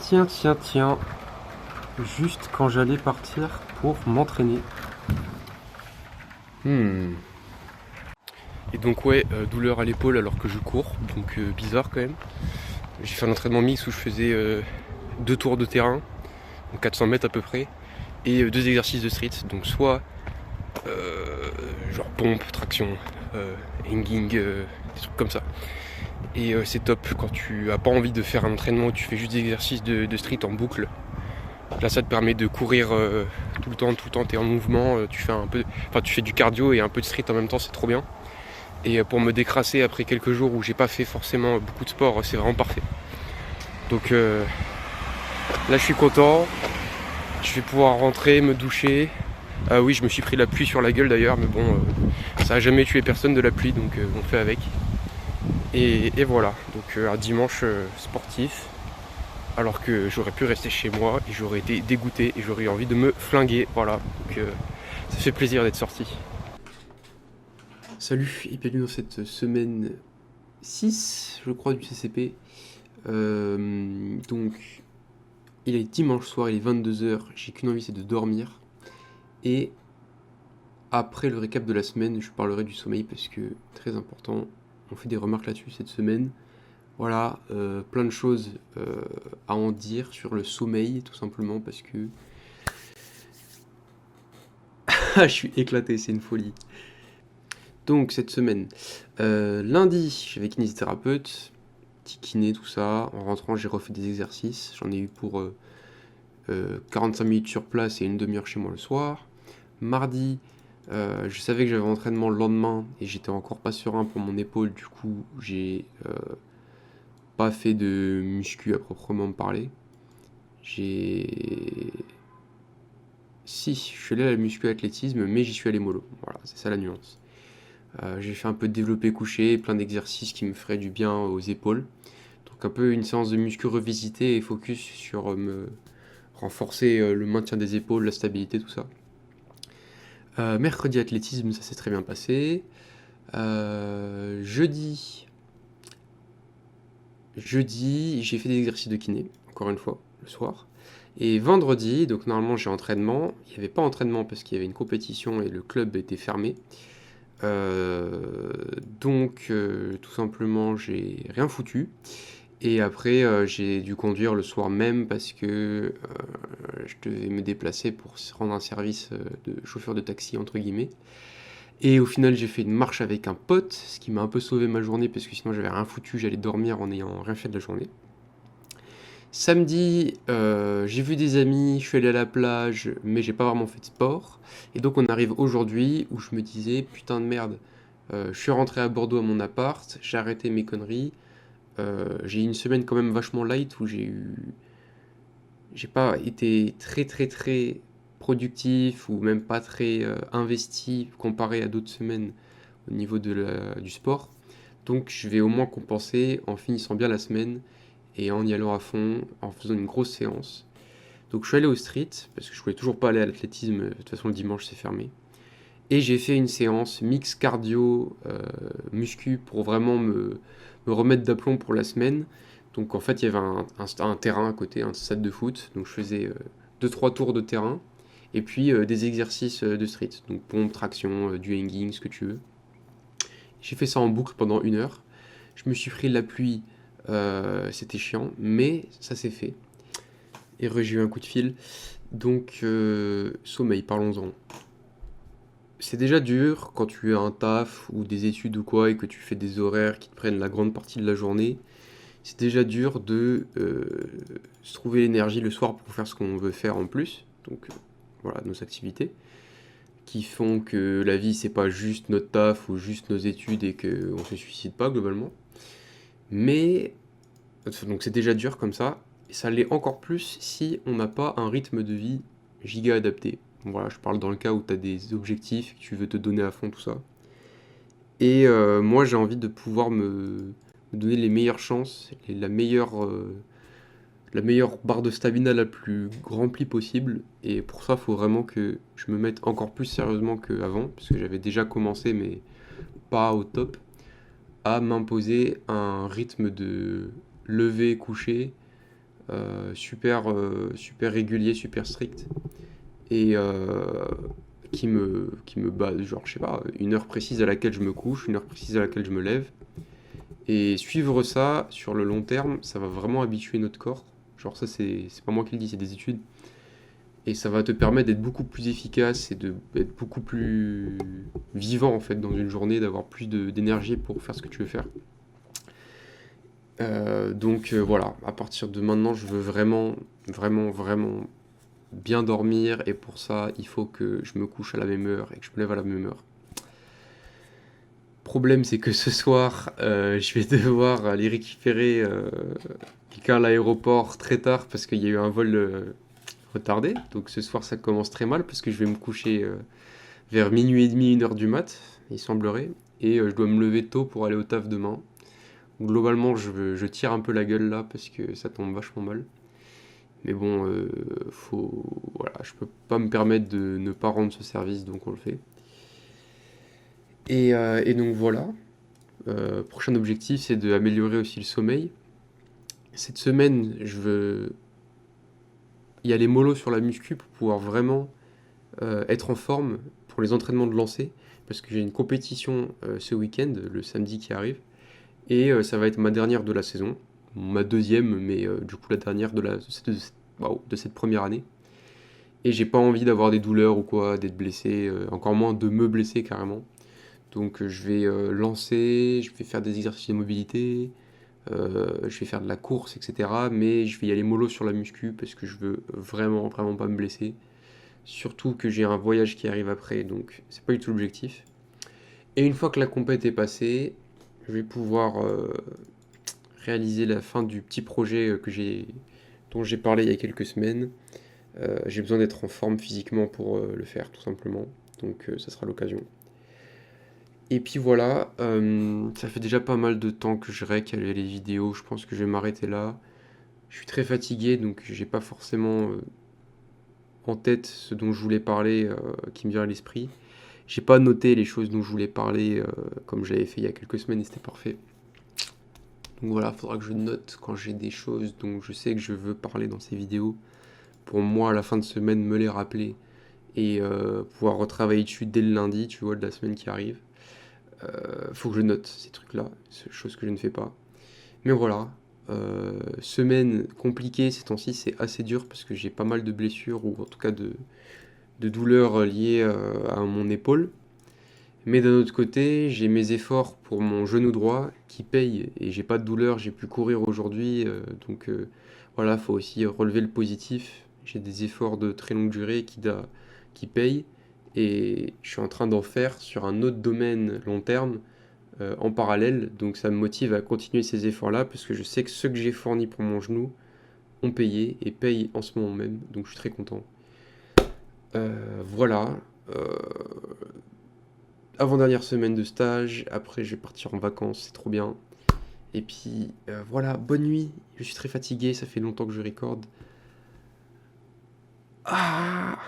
Tiens. Juste quand j'allais partir pour m'entraîner. Et donc ouais, douleur à l'épaule alors que je cours, donc bizarre quand même. J'ai fait un entraînement mix où je faisais 2 tours de terrain, donc 400 mètres à peu près, et 2 exercices de street, donc soit genre pompe, traction, hanging, des trucs comme ça. Et c'est top quand tu as pas envie de faire un entraînement où tu fais juste des exercices de street en boucle. Là ça te permet de courir tout le temps, t'es en mouvement, tu fais du cardio et un peu de street en même temps, c'est trop bien. Et pour me décrasser après quelques jours où j'ai pas fait forcément beaucoup de sport, c'est vraiment parfait. Donc là je suis content, je vais pouvoir rentrer, me doucher. Ah oui, je me suis pris la pluie sur la gueule d'ailleurs, mais bon, ça a jamais tué personne de la pluie, donc on fait avec. Et voilà, donc un dimanche sportif, alors que j'aurais pu rester chez moi et j'aurais été dégoûté et j'aurais eu envie de me flinguer. Voilà, donc ça fait plaisir d'être sorti. Salut et bienvenue dans cette semaine 6, je crois, du CCP. Donc, il est dimanche soir, il est 22h, j'ai qu'une envie, c'est de dormir. Et après le récap de la semaine, je parlerai du sommeil parce que, très important, on fait des remarques là-dessus cette semaine. Voilà, plein de choses à en dire sur le sommeil, tout simplement, parce que... je suis éclaté, c'est une folie. Donc, cette semaine, lundi, j'avais kinésithérapeute, petit kiné, tout ça. En rentrant, j'ai refait des exercices. J'en ai eu pour 45 minutes sur place et une demi-heure chez moi le soir. Mardi, je savais que j'avais entraînement le lendemain et j'étais encore pas serein pour mon épaule. Du coup, j'ai pas fait de muscu à proprement parler. Si, je suis allé à la muscu athlétisme, mais j'y suis allé mollo. Voilà, c'est ça la nuance. J'ai fait un peu de développé couché, plein d'exercices qui me feraient du bien aux épaules. Donc un peu une séance de muscu revisitée et focus sur me renforcer le maintien des épaules, la stabilité, tout ça. Mercredi athlétisme, ça s'est très bien passé. Jeudi, j'ai fait des exercices de kiné, encore une fois, le soir. Et vendredi, donc normalement j'ai entraînement. Il n'y avait pas entraînement parce qu'il y avait une compétition et le club était fermé. Donc tout simplement j'ai rien foutu. Et après j'ai dû conduire le soir même parce que je devais me déplacer pour rendre un service de chauffeur de taxi entre guillemets. Et au final j'ai fait une marche avec un pote, ce qui m'a un peu sauvé ma journée parce que sinon j'avais rien foutu, j'allais dormir en n'ayant rien fait de la journée. Samedi, j'ai vu des amis, je suis allé à la plage, mais j'ai pas vraiment fait de sport. Et donc on arrive aujourd'hui où je me disais, putain de merde, je suis rentré à Bordeaux à mon appart, j'ai arrêté mes conneries. J'ai eu une semaine quand même vachement light où j'ai pas été très productif ou même pas très investi comparé à d'autres semaines au niveau du sport. Donc je vais au moins compenser en finissant bien la semaine et en y allant à fond, en faisant une grosse séance. Donc je suis allé au street, parce que je pouvais toujours pas aller à l'athlétisme, de toute façon le dimanche c'est fermé. Et j'ai fait une séance mix cardio, muscu, pour vraiment me remettre d'aplomb pour la semaine. Donc en fait il y avait un terrain à côté, un stade de foot, donc je faisais 2-3 tours de terrain, et puis des exercices de street, donc pompe, traction, du hanging, ce que tu veux. J'ai fait ça en boucle pendant 1 heure. Je me suis pris de la pluie, c'était chiant, mais ça s'est fait. Et j'ai eu un coup de fil. Donc, sommeil, parlons-en. C'est déjà dur quand tu as un taf ou des études ou quoi et que tu fais des horaires qui te prennent la grande partie de la journée. C'est déjà dur de se trouver l'énergie le soir pour faire ce qu'on veut faire en plus. Donc, voilà, nos activités qui font que la vie, c'est pas juste notre taf ou juste nos études et qu'on se suicide pas globalement. Mais donc c'est déjà dur comme ça, et ça l'est encore plus si on n'a pas un rythme de vie giga adapté. Voilà, je parle dans le cas où tu as des objectifs, que tu veux te donner à fond, tout ça. Et moi j'ai envie de pouvoir me donner les meilleures chances, et la meilleure barre de stamina la plus remplie possible. Et pour ça, il faut vraiment que je me mette encore plus sérieusement qu'avant, parce que j'avais déjà commencé, mais pas au top, à m'imposer un rythme de lever, coucher, super régulier, super strict, et qui me bat, genre, je sais pas, une heure précise à laquelle je me couche, une heure précise à laquelle je me lève. Et suivre ça sur le long terme, ça va vraiment habituer notre corps. Genre ça, c'est pas moi qui le dis, c'est des études. Et ça va te permettre d'être beaucoup plus efficace et d'être beaucoup plus vivant en fait dans une journée, d'avoir plus d'énergie pour faire ce que tu veux faire. Voilà, à partir de maintenant, je veux vraiment, vraiment, vraiment bien dormir. Et pour ça, il faut que je me couche à la même heure et que je me lève à la même heure. Problème, c'est que ce soir, je vais devoir aller récupérer quelqu'un à l'aéroport très tard parce qu'il y a eu un vol retardé. Donc ce soir, ça commence très mal parce que je vais me coucher vers minuit et demi, 1 heure du mat, il semblerait. Et je dois me lever tôt pour aller au taf demain. Globalement, je tire un peu la gueule là parce que ça tombe vachement mal. Mais bon, voilà, je peux pas me permettre de ne pas rendre ce service, donc on le fait. Et donc voilà. Prochain objectif, c'est d'améliorer aussi le sommeil. Cette semaine, je veux y aller mollo sur la muscu pour pouvoir vraiment être en forme pour les entraînements de lancer. Parce que j'ai une compétition ce week-end, le samedi qui arrive. Et ça va être ma dernière de la saison. Ma deuxième, mais du coup la dernière de cette première année. Et j'ai pas envie d'avoir des douleurs ou quoi, d'être blessé, encore moins de me blesser carrément. Donc je vais lancer, je vais faire des exercices de mobilité, je vais faire de la course, etc. Mais je vais y aller mollo sur la muscu parce que je veux vraiment, vraiment pas me blesser. Surtout que j'ai un voyage qui arrive après, donc c'est pas du tout l'objectif. Et une fois que la compète est passée, je vais pouvoir réaliser la fin du petit projet dont j'ai parlé il y a quelques semaines. J'ai besoin d'être en forme physiquement pour le faire, tout simplement. Donc ça sera l'occasion. Et puis voilà, ça fait déjà pas mal de temps que je rec les vidéos, je pense que je vais m'arrêter là. Je suis très fatigué, donc j'ai pas forcément en tête ce dont je voulais parler qui me vient à l'esprit. J'ai pas noté les choses dont je voulais parler comme j'avais fait il y a quelques semaines et c'était parfait. Donc voilà, il faudra que je note quand j'ai des choses dont je sais que je veux parler dans ces vidéos. Pour moi, à la fin de semaine, me les rappeler et pouvoir retravailler dessus dès le lundi, tu vois, de la semaine qui arrive. Faut que je note ces trucs-là, choses que je ne fais pas. Mais voilà, semaine compliquée ces temps-ci, c'est assez dur parce que j'ai pas mal de blessures ou en tout cas de douleurs liées à mon épaule. Mais d'un autre côté, j'ai mes efforts pour mon genou droit qui payent et j'ai pas de douleur, j'ai pu courir aujourd'hui. Voilà, faut aussi relever le positif. J'ai des efforts de très longue durée qui payent et je suis en train d'en faire sur un autre domaine long terme en parallèle. Donc ça me motive à continuer ces efforts-là parce que je sais que ceux que j'ai fournis pour mon genou ont payé et payent en ce moment même. Donc je suis très content. Voilà. Euh, Avant-dernière semaine de stage, après je vais partir en vacances, c'est trop bien. Et puis voilà, bonne nuit, je suis très fatigué, ça fait longtemps que je recorde. Ah